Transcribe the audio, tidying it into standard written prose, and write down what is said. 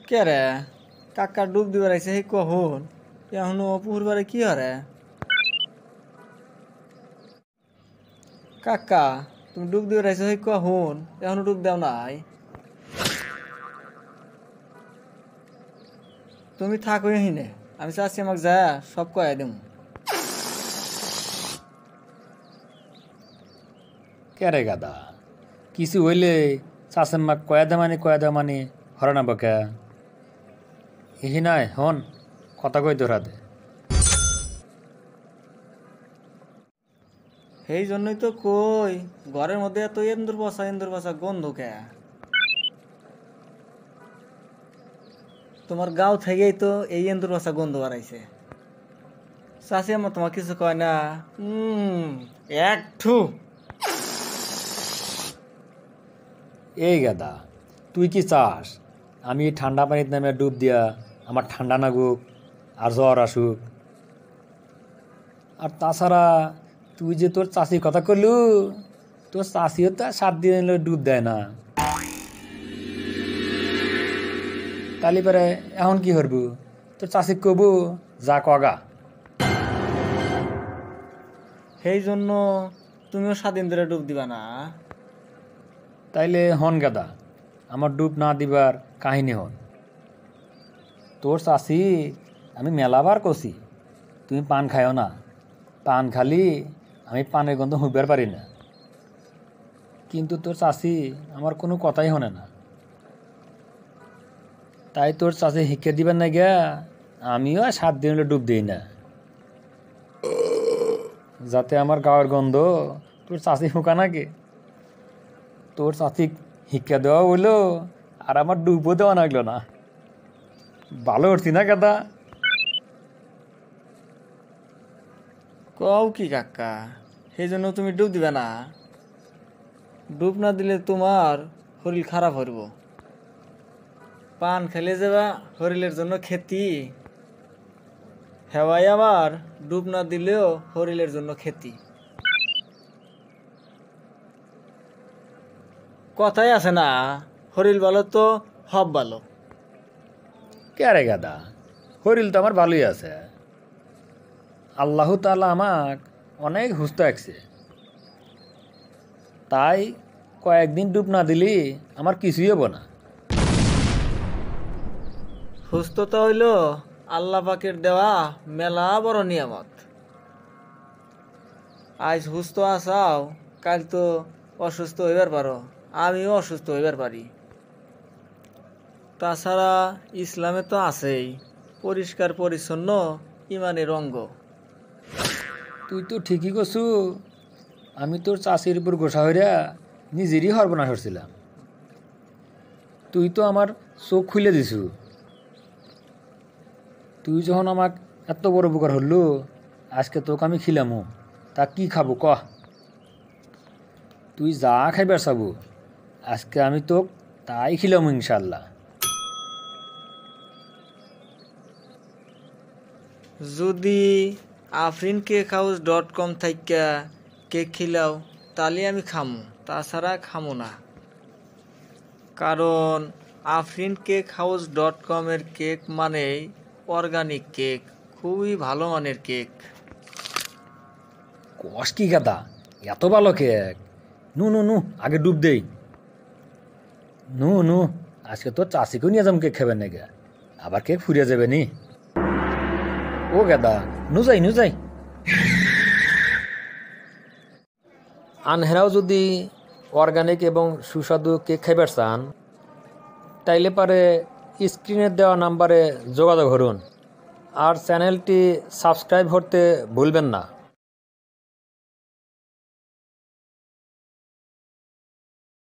কে রে কাকা ডুব দিবার আইছে হে কখন এখনো পুকুরবারে কি হরে কাকা তুমি ডুব দিবার আইছো হে কখন এখনো ডুব দাও নাই তুমি থাকো হিনে আমি চাচ্ছি আমাকে যা সব কয়ে দেব কে রে গাদা কিছু হইলে চাষের মাক কয়া দে মানে হরে না বকে ইহি নাই হন কথা কই তোরা দে সেই জন্যই তো কই ঘরের মধ্যে এত ইন্দুর বসা গন্ধ কে তোমার গাঁও থেকেই তো এই ইন্দুর বসা গন্ধ বাড়াইছে চাষি আমার তোমার কিছু কয় না একটু এই গাদা তুই কি চাস আমি ঠান্ডা পানির নামে ডুব দিয়া আমার ঠান্ডা নাগুক আর জ্বর আসুক আর তাছাড়া তুই যে তোর চাষির কথা করলু তোর চাষিও তো 7 দিন এলে ডুব দেয় না তালি পরে এখন কি করবো তোর চাষি কবু যা কগা সেই জন্য তুমিও 7 দিন ধরে ডুব দিবা না তাইলে হন গাদা আমার ডুব না দিবার কাহিনী হন তোর চাষি আমি মেলাবার কষি তুমি পান খাইও না পান খালি আমি পানের গন্ধ হুঁকবার পারি না কিন্তু তোর চাষি আমার কোনো কথাই শোনে না তাই তোর চাষি শিক্ষা দিবেন না গিয়া আমিও 7 দিন হলে ডুব দিই না যাতে আমার গাওয়ার গন্ধ তোর চাষি হুঁকা নাকি তোর চাষিক শিক্ষা দেওয়া হইলো আর আমার ডুবও দেওয়া লাগলো না ভালো উঠছি না গাদা কও কি কাকা সেই জন্য তুমি ডুব দিবে না ডুব না দিলে তোমার শরীর খারাপ হইব পান খেলে যাবা শরীরের জন্য ক্ষতি হেওয়াই আবার ডুব না দিলেও শরীরের জন্য ক্ষতি কথাই আছে না শরীর ভালো তো সব ভালো কে রে গাদা শরীর তো আমার ভালোই আছে আল্লাহ তাআলা আমাক অনেক সুস্থ রাখছে তাই কয়েকদিন ডুব না দিলি আমার কিছুই হবো না সুস্থতা হইল আল্লাহ পাকের দেওয়া মেলা বড় নিয়ামত আজ সুস্থ আসাও কাল তো অসুস্থ হইবার পারো আমিও অসুস্থ হইবার পারি তাছাড়া ইসলামে তো আছেই পরিষ্কার পরিচ্ছন্ন ইমানের অঙ্গ তুই তো ঠিকই করছু আমি তোর চাষির উপর গোসা হইয়া নিজেরই সর্বনাশ করছিলাম তুই তো আমার চোখ খুলে দিছু তুই যখন আমাক এত বড় উপকার হলো আজকে তোকে আমি খিলামু তা কি খাবো কহ তুই যা খাইবার চাবো আজকে আমি তোক তাই খিলামু ইনশাল্লাহ যদি afrincakehouse.com থেকে কেক খিলাও তাহলে আমি খামু তাছাড়া খামু না কারণ afrincakehouse.com এর কেক মানেই অর্গানিক কেক খুবই ভালো মানের কেক কষ কি গাদা এত ভালো কেক নু নু নু আগে ডুব দেই নু নু আজকে তোর চাষিকেও নিয়ে যাম কেক খাবেন নাকি আবার কেক ফুরিয়ে যাবে নি ও গাদা নু যাই আনহেরাও যদি অর্গানিক এবং সুস্বাদু কেক খাইবার চান তাইলে পারে স্ক্রিনে দেওয়া নাম্বারে যোগাযোগ করুন আর চ্যানেলটি সাবস্ক্রাইব করতে ভুলবেন না।